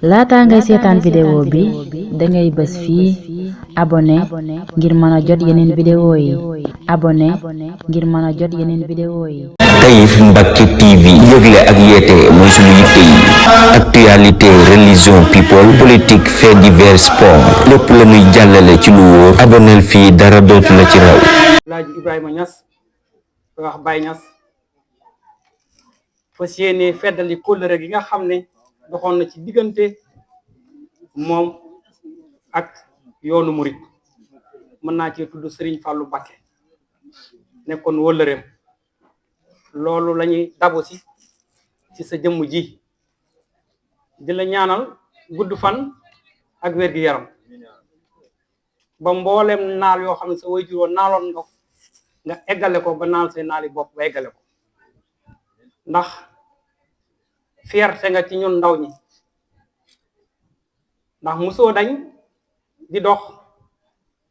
laata ngay seetaan vidéo bi dangay bës fii abonné ngir mën a jot yeneen vidéo yi abonné ngir mën a jot yeneen vidéo yi. Taif Mbacke TV yëgle ak yeete mooy sunu yitte yi actualité religion people politique fait divers sport lépp la ñuy jàllale ci lu wóor abonnel fii dara dootu la ci raw. Laaji Ibrahima Niass ko wax Baye Niass fas yéene feddali kóllëre gi nga xam ne doxoon na ci diggante moom ak yoonu murit mën naa cee tudd Serigne Fallou Mbacké nekkoon wëllëreem loolu lañuy dabu si ci sa jëmm ji di la ñaanal gudd fan ak wér-gi-yaram ba mboolem naal yoo xam ne sa waajur woon naaloon nga eggale ko ba naal say naali bopp ba eggale ko ndax fierté nga ci ñun ndaw ñi ndax musoo dañ di dox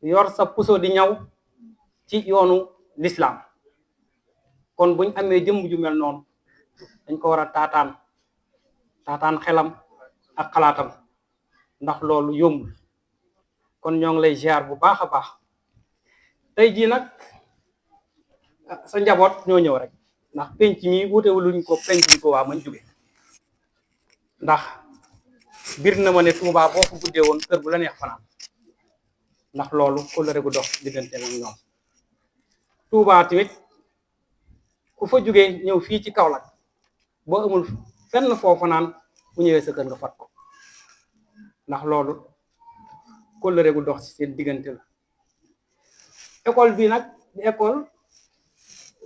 yor sa puso di ñaw ci yoonu l'islam kon buñ amee jëmm ju mel noonu dañ ko war a taataan xelam ak xalaatam ndax loolu yombul kon ñoo ngi lay ziar bu baax a baax tey jii nag sa njaboot ñoo ñëw rek ndax penc mi wutewuluñ ko penc bi ko waa mañ jóge ndax bir na ma ne Touba boo ko guddee woon kër bu la neex fanaan ndax loolu kóllëre gu dox diggante ak ñoom Touba tamit ku fa jógee ñëw fii ci Kaolack boo amul fenn foo fanaan bu ñëwee sa kër nga fat ko ndax loolu kóllëre gu dox ci seen diggante la école bi nag di école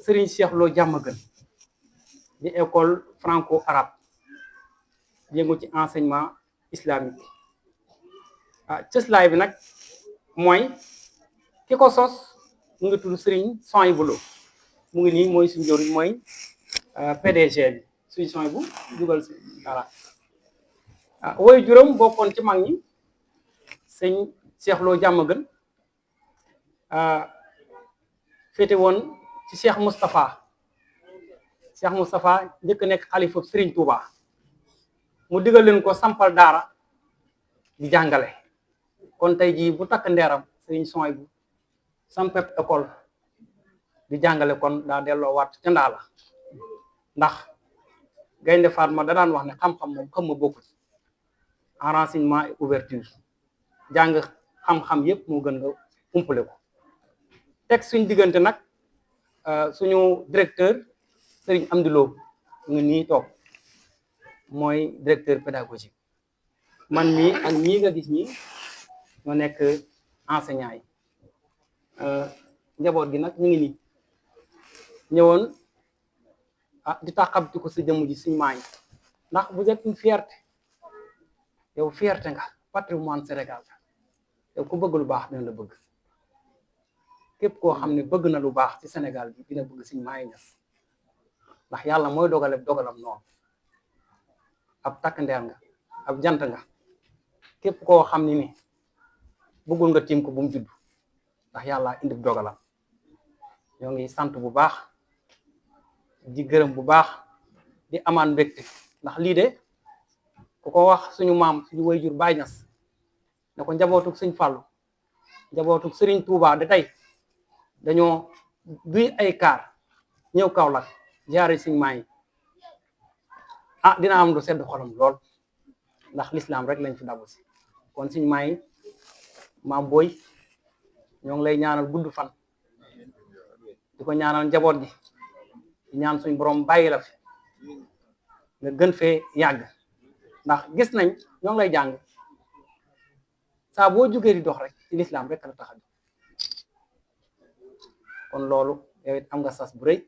Serigne Cheikh Lo Diamaguène di école franco arabe yëngu ci enseignement islamique cëslaay bi nag mooy ki ko sos mu ngi tudd Serigne Souhaïbou Lo mu ngi nii mooy suñu jëwriñ mooy PDG bi suñu Souhaïbou dugal si voilà woy juróom bokkoon ci mag ñi sëñ Cheikh Lo Diamaguène féete woon ci Cheikh Moustapha njëkk nekk xalifa Serigne Touba mu digal leen ko sampal daara di jàngale kon tey jii bu takk ndeeram Serigne Souhaïbou sampep école di jàngale kon daa delloo waat ca ndaa la ndax Gaynde Fatma da daan wax ne xam-xam moom xam ma bokku ci en renseignement et ouverture jàng xam-xam yépp moo gën nga umpale ko teg suñ diggante nag suñu directeur Serigne Amdi Lo nga nii toog mooy directeur pédagogique man mii ak ñii nga gis ñi ñoo nekk enseignant yi njaboot gi nag ñu ngi nii ñëwoon di taxabti ko sa jëmm ji suñ maa yi ndax vous êtes une fierté yow fierté nga patrimoine Sénégal yow ku bëgg lu baax dina la bëgg képp koo xam ne bëgg na lu baax ci Sénégal bi dina bëgg suñ maa yi ñas ndax yàlla mooy dogalam noonu ab takk ndeer nga ab jant nga képp koo xam ni bëggul nga tiim ko bu mu judd ndax yàlla indi dogalam ñoo ngi sant bu baax di gërëm bu baax di amaan mbégte ndax lii de ku ko wax suñu maam suñu wayjur Baye Niass ne ko njabootug sëñ Fallou njabootug Serigne Touba de tey dañoo duy ay kaar ñëw Kaolack jaare suñ maa yi dina am lu sedd xolam lool ndax l'islam rek lañ fi dabu si kon suñ maa yi maam booy ñoo ngi lay ñaanal gudd fan di ko ñaanal njaboot gi di ñaan suñ borom bàyyi la fi nga gën fee yàgg ndax gis nañ ñoo ngi lay jàng saa boo jógee di dox rek ci l'islam rek la tax a kon loolu yow it am nga sas bu rëy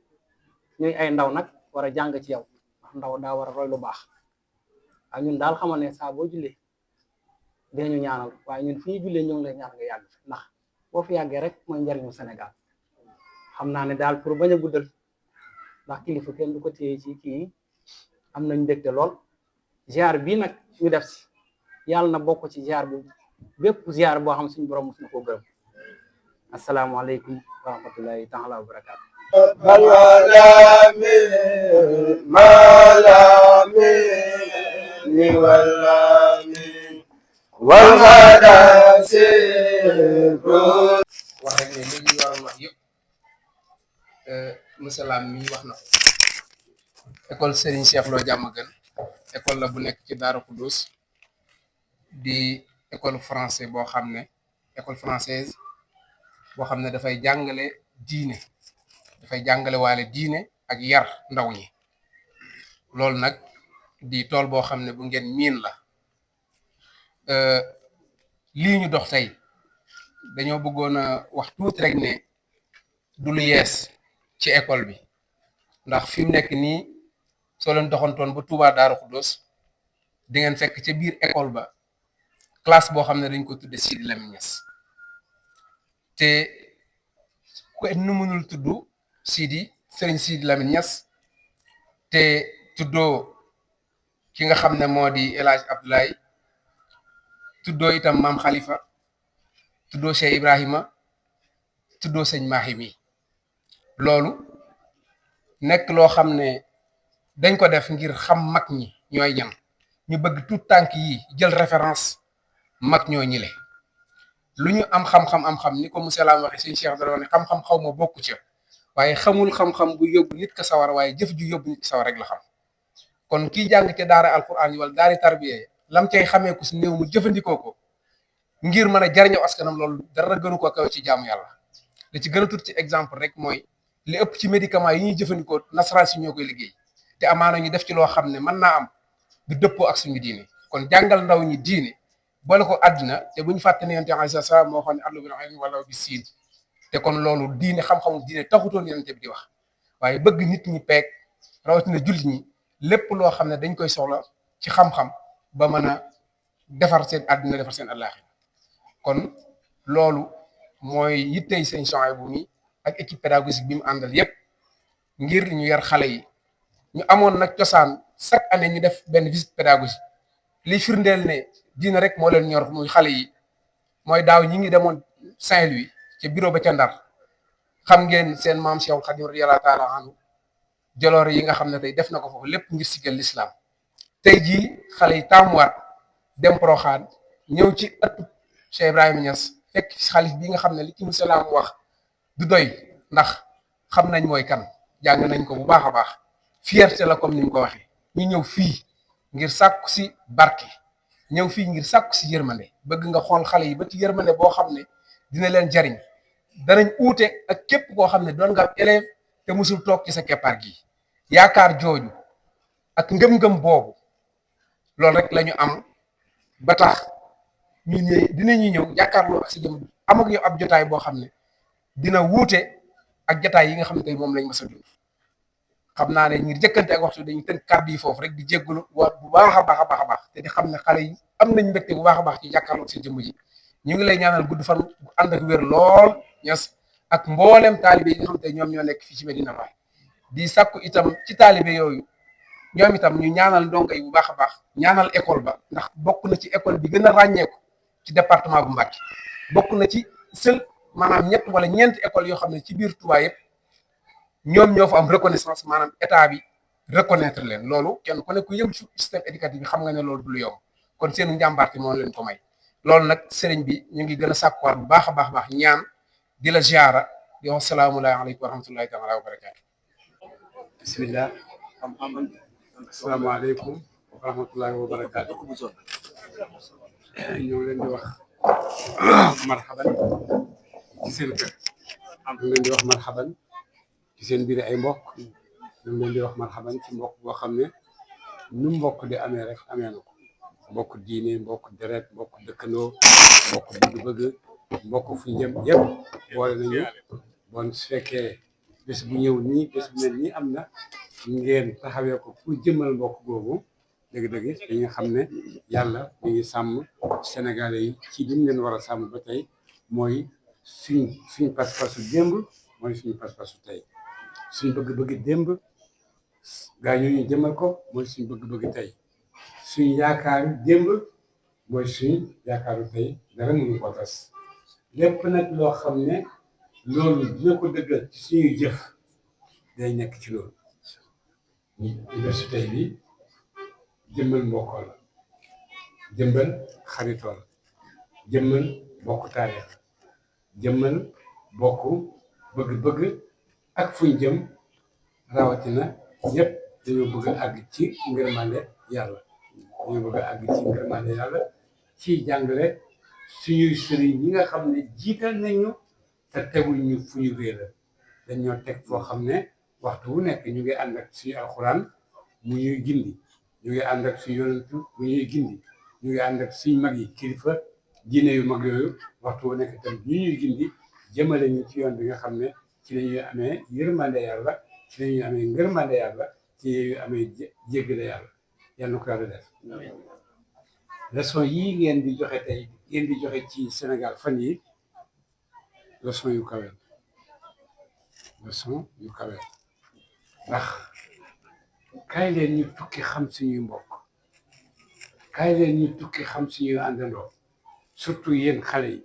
ñuy ay ndaw nag war a jàng ci yow ndax ndaw daa war a roy lu baax waaye ñun daal xamal ne saa boo jullee dinañu ñaanal waaye ñun fu ñu jullee ñoo ngi lay ñaan nga yàgg ndax boo fi yàggee rek mooy njariñu Sénégal xam naa ne daal pour bañ a guddal ndax kilifa kenn du ko téye ci kii am nañ mbégte lool ziar bii nag ñu def si yàlla na bokk ci ziar bu bépp ziar boo xam suñu borom mos na koo gërëm asalaamaaleykum wa rahmatullahi taala wa barakaatu malami wax rek ne li ñu waroon wax yëpp monsieur Lam mi wax na ko. École Serigne Cheikh Lo Diamaguène école la bu nekk ci Daaru Xudoos di école français boo xam ne école française boo xam ne dafay jàngale diine dafay jàngale waale diine ak yar ndaw ñi loolu nag di tool boo xam ne bu ngeen miin la lii ñu dox tey dañoo bëggoon a wax tuuti rek ne du lu yees ci école bi ndax fi mu nekk nii soo leen doxantoon ba Touba Daaru Xudoos di ngeen fekk ca biir école ba classe boo xam ne dañ ko tudde Sidi Lamine Niass te ku nu mënul tudd Serigne Sidi Lamine Niass te tuddoo ki nga xam ne moo di El Hadj Abdoulaye tuddoo itam maam Khalifa tuddoo Cheikh Ibrahima tuddoo sëñ Mahi mi loolu nekk loo xam ne dañ ko def ngir xam mag ñi ñooy ñan ñu bëgg tout tànk yi jël référence mag ñoo ñile lu ñu am xam-xam ni ko monsieur Lam waxe sëñ Cheikh dara ne xam-xam xaw ma bokku ca waaye xamul xam-xam bu yóbbu nit ka sawar waaye jëf ju yóbbu nit ka sawar rek la xam kon kii jàng ca daara alquran yi wala daari tarbiya lam cay xamee ko si néew mu jëfandikoo ko ngir mën a jariñoo askanam loolu dara gënu ko kaw ci jaamu yàlla li ci gën a tuut ci exemple rek mooy li ëpp ci médicament yi ñuy jëfandikoo nasaraan si ñoo koy liggéey te amaana ñu def ci loo xam ne mën naa am du dëppoo ak suñu diine kon jàngal ndaw ñi diine boole ko àddina te bu ñu fàtte ne yonent alayhi salaam moo xam ne allu bil ilmi wala bi siin te kon loolu diine xam-xamu diine taxutoon yonent bi di wax waaye bëgg nit ñi peeg rawatina jullit ñi lépp loo xam ne dañ koy soxla ci xam-xam ba mën a defar seen àddina defar seen àllaaxira kon loolu mooy yittey seen change bu mi ak équipe pédagogique bi mu àndal yépp ngir ñu yar xale yi ñu amoon nag cosaan chaque année ñu def benn visite pédagogique li firndeel ne diina rek moo leen ñor muy xale yi mooy daaw ñi ngi demoon Saint-Louis ca bureau ba ca Ndar xam ngeen seen maam Cheikh Khadim radiyallahu taala anhu jaloore yi nga xam ne tey def na ko foofu lépp ngir sigal l'islam tey jii xale yi taamuwaat dem Poroxaan ñëw ci ëttu Cheikh Ibrahima Niass fekk xaalis bi nga xam ne li ci monsieur Lam wax du doy ndax xam nañ mooy kan jàng nañ ko bu baax a baax fierté la comme ni mu ko waxee ñu ñëw fii ngir sàkku si barke ñëw fii ngir sàkku si yërmande bëgg nga xool xale yi ba ci yërmande boo xam ne dina leen jariñ danañ uute ak képp koo xam ne doon nga am élève te musul toog ci sa keppaar gi yaakaar jooju ak ngëm-ngëm boobu loolu rek la ñu am ba tax ñu ne dinañu ñëw jàkkaarloo ak si jëm am ak yow ab jotaay boo xam ne dina wuute ak jotaay yi nga xam ne tey moom lañ mës a dund xam naa ne ngir jëkkante ak waxtu dañuy tënk kàddu yi foofu rek di jéggulu waat bu baax a baax te di xam ne xale yi am nañ mbégte bu baax a baax ci jàkkaarloo ak si jëmm ji ñu ngi lay ñaanal gudd fan bu ànd ak wér lool Niass ak mboolem taalibe yi nga xam te ñoom ñoo nekk fii ci Medina Baye di sàkku itam ci taalibe yooyu ñoom itam ñu ñaanal ndongo yi bu baax a baax ñaanal école ba ndax bokk na ci école bi gën a ràññeeku ci département bu Mbacké bokk na ci seul maanaam ñett wala ñeenti école yoo xam ne ci biir Touba yëpp ñoom ñoo fa am reconnaissance maanaam état bi reconnaître leen loolu kenn ku ne ku yëm ci système éducatif bi xam nga ne loolu du lu yomb kon seenu njàmbaarte moo leen ko may loolu nag sëriñ bi ñu ngi gën a sàkkuwaat bu baax a baax ñaan di la ziara di wax salaamualeykum wa rahmatullahi taala wa barakaatu. bismillah asalaamaaleykum wa rahmatullahi wa barakaatu ñoo leen di wax marhaban ci seen kër ñu leen di wax marhaban ci seen biir ay mbokk ñu leen di wax marhaban ci mbokk boo xam ne nu mbokk di amee rek amee na ko mbokk diine mbokk deret mbokk dëkkandoo mbokk bëgg-bëgg mbokk fu jëm yëpp boole nañu bon su fekkee bés bu ñëw nii bés bu mel nii am na ngeen taxawee ko pour jëmmal mbokk googu dëgg-dëgg dañuy xam ne yàlla mi ngi sàmm Sénégalais yi ci li mu leen war a sàmm ba tey mooy suñ pas-pasu démb mooy suñu pas-pasu tey suñ bëgg-bëgg démb gaa ñu jëmmal ko mooy suñ bëgg-bëgg tey suñ yaakaaru démb mooy suñ yaakaaru tey dara mënu ko tas lépp nag loo xam ne loolu dina ko dëggal ci suñuy jëf day nekk ci loolu université bi jëmbal mbokkoo la jëmbal xaritoo la jëmmal bokk taarix jëmmal bokk bëgg-bëgg ak fuñ jëm rawatina ñëpp dañoo bëgg a àgg ci ngërmande yàlla dañoo bëgg a àgg ci ngërmande yàlla ci jàngale suñuy sëriñ ñi nga xam ne jiital nañu te tegul ñu fu ñu réeral dañoo teg foo xam ne waxtu wu nekk ñu ngi ànd ak suñu alxuraan mu ñuy gindi ñu ngi ànd ak suñu yonentu mu ñuy gindi ñu ngi ànd ak suñu mag yi kilifa diine yu mag yooyu waxtu wu nekk itam ñu ñuy gindi jëmale ñu ci yoon bi nga xam ne ci la ñuy amee yërmande yàlla ci la ñuy amee ngërmande yàlla ci la ñuy amee jéggale yàlla yàlla na ko yàlla def leçon yii ngeen di joxe tey ngeen di joxe ci Sénégal fan yi leçon yu kawe leçon yu kawe ndax kaay leen ñu tukki xam suñuy mbokk kaay leen ñu tukki xam suñuy àndandoo surtout yéen xale yi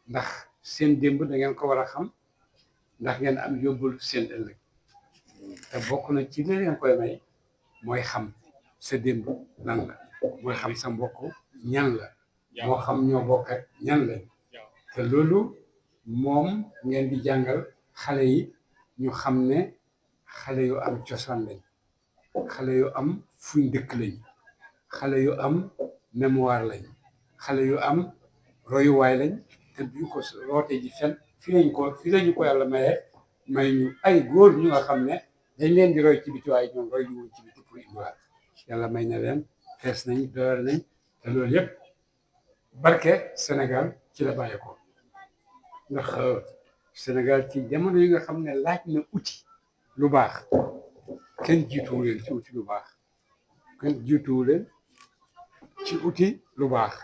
ndax seen démb da ngeen ko war a xam ndax ngeen am yóbbul seen ëllëg te bokk na ci li leen koy may mooy xam sa démb lan la mooy xam sa mbokk ñan la moo xam ñoo bokk ak ñan lañ te loolu moom ngeen di jàngal xale yi ñu xam ne xale yu am cosaan lañ xale yu am fuñ dëkk lañ xale yu am mémoire lañ xale yu am royuwaay lañ te duñ ko roote ji fen fi lañu ko yàlla may ñu ay góor ñu nga xam ne dañ leen di roy ci biti waaye ñoom roy ñu woon ci biti pour indiwaat yàlla may na leen fees nañ doyal nañ te loolu yëpp barke Sénégal ci la bàyyi ko ndax Sénégal ci jamono yi nga xam ne laaj na uti lu baax kenn jiituwu leen ci uti lu baax kenn jiituwu leen ci uti lu baax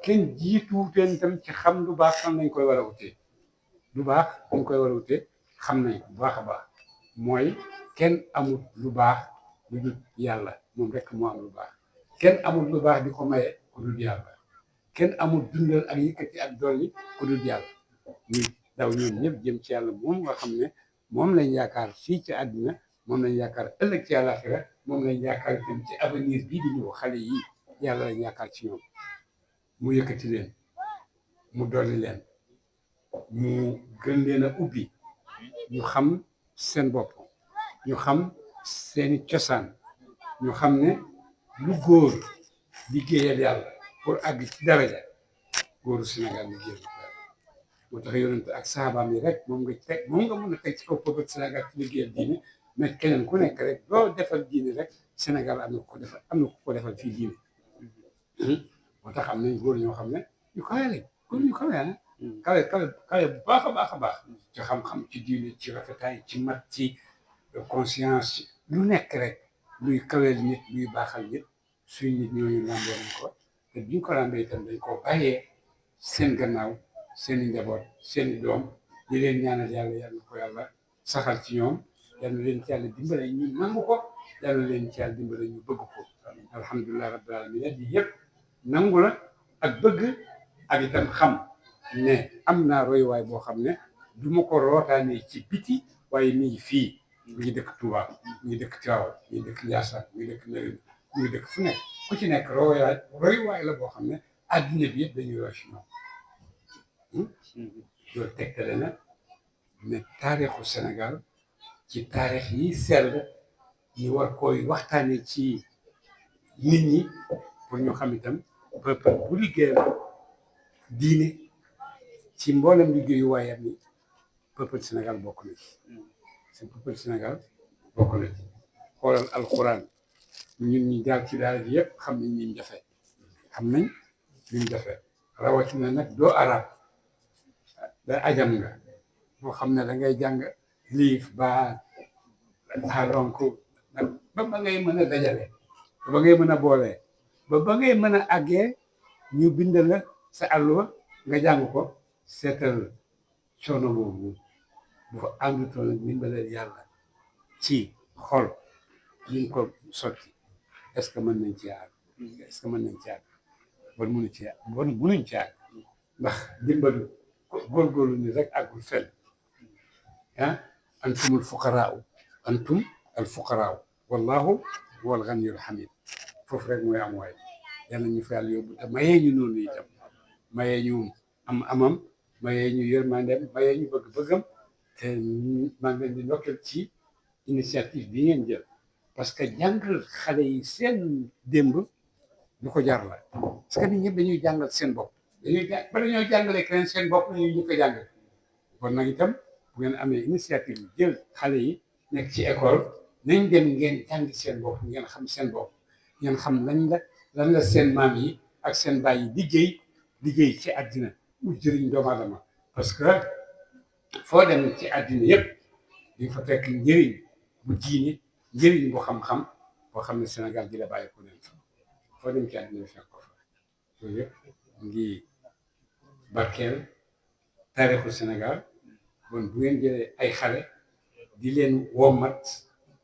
kenn jiituwu leen tam ci xam lu baax xam nañ koy war a utee lu baax dañ koy war a utee xam nañ ko bu baax a baax mooy kenn amul lu baax lu dul yàlla moom rek moo am lu baax kenn amul lu baax di ko maye ku dul yàlla kenn amul dundal ak yëkkati ak dolli ku dul yàlla ñu daw ñoom ñëpp jëm ci yàlla moom nga xam ne moom lañ yaakaar fii ci àddina moom lañ yaakaar ëllëg ci àllaaxira moom lañ yaakaar dem ci avenir bii di ñëw xale yi yàlla lañ yaakaar ci ñoom mu yëkkati leen mu dolli leen mu gën leen a ubbi ñu xam seen bopp ñu xam seeni cosaan ñu xam ne lu góor liggéeyal yàlla pour àgg ci daraja góoru Sénégal liggéeyal yàlla moo tax yonent ak saabaam yi rek moom nga mën a teg ci kaw peuple Sénégal ci liggéeyal diine mais keneen ku nekk rek loo defal diine rek Sénégal am na ko defal fii diine moo tax am nañ góor ñoo xam ne ñu kawe lañ góor ñu kawe ah kawe bu baax a baax a baax ci xam-xam ci diine ci rafetaay ci mat ci conscience lu nekk rek luy kaweel nit luy baaxal nit suy nit ñooñu làmboo nañ ko te biñ ko làmbee itam dañ ko bàyyee seen gannaaw seeni njaboot seeni doom di leen ñaanal yàlla yàlla ko yàlla saxal ci ñoom yàlla leen ci yàlla dimbale ñu nangu ko yàlla leen ci yàlla dimbale ñu bëgg ko alhamdulilah rabbil alamin di yëpp nangu la ak bëgg ak itam xam ne am naa royuwaay boo xam ne du ma ko rootaanee ci biti waaye mi ngi fii mi ngi dëkk Touba mi ngi dëkk Tivaouane mi ngi dëkk Ndiassane mi ngi dëkk Mérina mi ngi dëkk fu nekk ku ci nekk royuwaay la boo xam ne àddina bi yëpp dañuy roy ci ñoom loolu tegtale na ne taarixu Sénégal ci taarix yi sell ñu war koy waxtaane ci nit ñi pour ñu xam itam peuple bu liggéeyal diine ci mboolem liggéeyu waayam ni peuple Sénégal bokk na ci peuple Sénégal bokk na ci xoolal alxuraan ñun ñi jaar ci daara ji yëpp xam nañ ni mu jafe xam nañ ni mu jafe rawatina nag doo arab da ajam nga moo xam ne da ngay jàng liif ba donc ba ngay mën a dajale ba ngay mën a boole ba ngay mën a àggee ñu bind la sa àlluwa nga jàng ko seetal coono boobu bu fa àndutoon ak ndimbalal yàlla ci xol ñu ko sotti est-ce que mën nañ ci àgg est-ce que mën nañ ci àgg bon mënu ci àgg bon mënuñ ci àgg ndax dimbalu góorgóorlu ni rek àggul fenn ah antumul fuqaraaw antum al fuqaraaw wallahu huwal ganiyyul hamid foofu rek mooy am waay yàlla ñu fa yàlla yóbbu te mayee ñu noonu itam mayee ñu amam mayee ñu yërmandeem mayee ñu bëgg-bëggam te maa ngi leen di ndokkeel ci initiative bi ngeen jël parce que jàngal xale yi seen démb lu ko jar la parce que nit ñëpp dañuy jàngal seen bopp bala ñoo jàngalee keneen seen bopp la ñuy njëkk a jàngale kon nag itam bu ngeen amee initiative bi jël xale yi nekk ci école nañ dem ngeen jàngi seen bopp ngeen xam seen bopp ngeen xam lan la seen maam yi ak seen baay yi liggéey ci àddina mu jëriñ doomu aadama parce que foo dem ci àddina yëpp di fa fekk njëriñ bu diine njëriñ bu xam-xam boo xam ne Sénégal gi la bàyyi ko leen fa foo dem ci àddina fekk ko fa loolu yëpp ngi barkeel taarixu Sénégal bon bu ngeen jëlee ay xale di leen wommat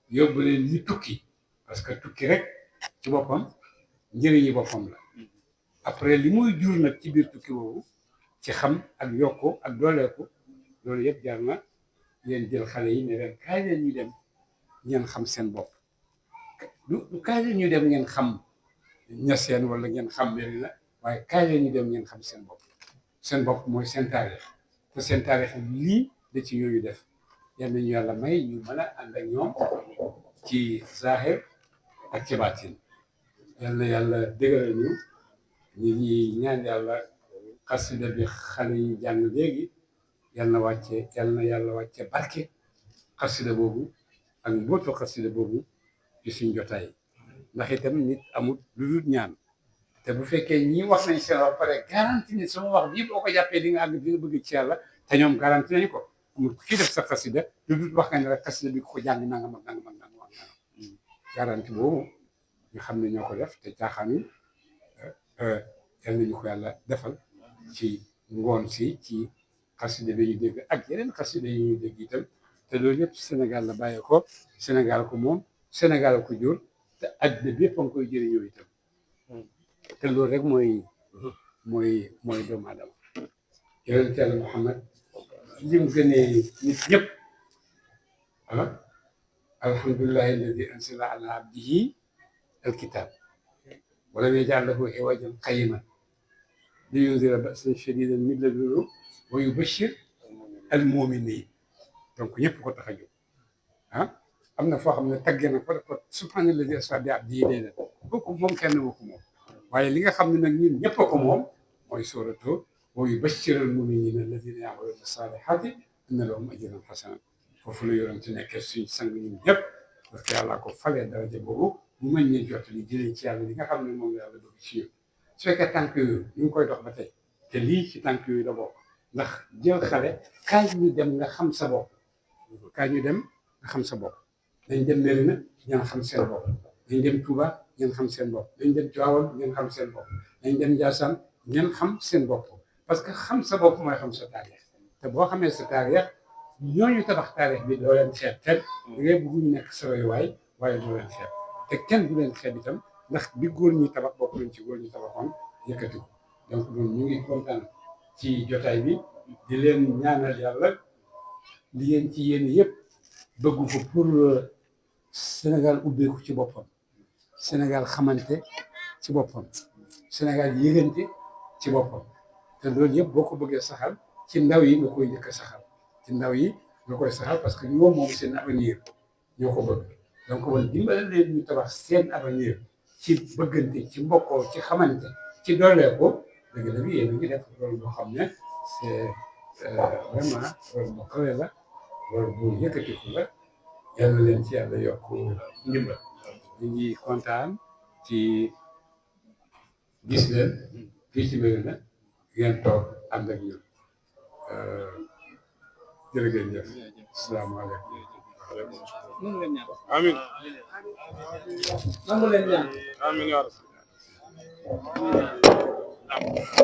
yóbbu leen ñu tukki parce que tukki rek ci boppam njëriñi boppam la après li muy jur nag ci biir tukki boobu ci xam ak yokku ak dooleeku loolu yëpp jar na leen jël xale yi ne leen kaay leen ñu dem ngeen xam seen bopp du kaay leen ñu dem ngeen xam Ñaseen wala ngeen xam Medina waaye kaay leen ñu dem ngeen xam seen bopp mooy seen taarix te seen taarix lii da ci yooyu def yal nañu yàlla may ñu mën a ànd ak ñoom ci zahir ak ci baatin yal na yàlla dëgëral ñu ngi ñaan yàlla xasida bi xale yi jàng léegi yal na yàlla wàcce barke xasida boobu ak mbootu xasida boobu ci suñ jotaay ndax itam nit amul lu dul ñaan te bu fekkee ñi wax nañ seen wax pare garanti ni sama wax bii boo ko jàppee di nga àgg di nga bëgg ci yàlla te ñoom garanti nañu ko amul ku ci def sa xasida lu dul wax nga ne rek xasida bi ko jàng nangam ak nangam ak nangam ak nangam garanti boobu ñu xam ne ñoo ko def te caaxaan yi yal nañu ko yàlla defal ci ngoon si ci xasida bi ñu dégg ak yeneen xasida yi ñu dégg itam te loolu yëpp Sénégal la bàyyee ko Sénégal ko moom Sénégal ko jur te àddina bi yëpp a ngi koy jëriñoo itam te loolu rek mooy doomu aadama yonent Yàlla Muhammad lim gënee nit ñëpp alhamdulillahi alladi anzala ala abdihi alkitab wa lam yaj'al lahu iwajan qayyiman liyunzira ba'san shadidan min ladunhu wa yubashshir almuminin donc ñëpp ko tax a jóg am na foo xam ne tagge na ko def ko subhaanalladi asra bi abdihi laylan kooku moom kenn moo ko moom waaye li nga xam ne nag ñun ñëpp a ko moom mooy suuratu wa yubashshiru al-mu'miniina allaziina ya'maluuna as-saalihaati anna lahum ajran hasanan foofu la yonent nekk suñ sang ñun ñëpp parce que yàlla ko falee daraja boobu mu mën ñu jot li jëlee ci yàlla li nga xam ne moom la yàlla bëgg ci ñun su fekkee tànk yooyu ñu ngi koy dox ba tey te lii ci tànk yooyu la bokk ndax jël xale kaay ñu dem nga xam sa bopp kaay ñu dem nga xam sa bopp dañ dem Medina ngeen xam seen bopp dañ dem Touba ngeen xam seen bopp dañ dem Tivaouane ngeen xam seen bopp dañ dem Ndiassane ngeen xam seen bopp parce que xam sa bopp mooy xam sa taarix te boo xamee sa taarix ñooñu tabax taarix bi doo leen xeeb kenn da ngay bëgg ñu nekk sa royuwaay waaye doo leen xeeb te kenn du leen xeeb itam ndax bi góor ñi tabax bokk nañ ci góor ñi tabaxoon yëkkati ko donc loolu ñu ngi kontaan ci jotaay bi di leen ñaanal yàlla li ngeen ci yéen yëpp bëggu ko pour Sénégal ubbeeku ci boppam Sénégal xamante ci boppam Sénégal yëgante ci boppam te loolu yëpp boo ko bëggee saxal ci ndaw yi nga koy njëkk a saxal ci ndaw yi nga koy saxal parce que ñoom moom seen avenir ñoo ko bëgg donc wala dimbale leen ñu tabax seen avenir ci bëggante ci mbokkoo ci xamante ci doolee ko dëgg-dëgg yéen a ngi def loolu boo xam ne c'est vraiment loolu bu kawe la loolu bu yëkkatiku la yàlla leen ci yàlla yokk ndimbal ñu ngi kontaan ci gis leen fii ci Medina ngeen toog ànd ak ñun jërëjëf asalaamaaleykum. amiin. nangu leen ñaan. amiin yaa rabbi. amiin.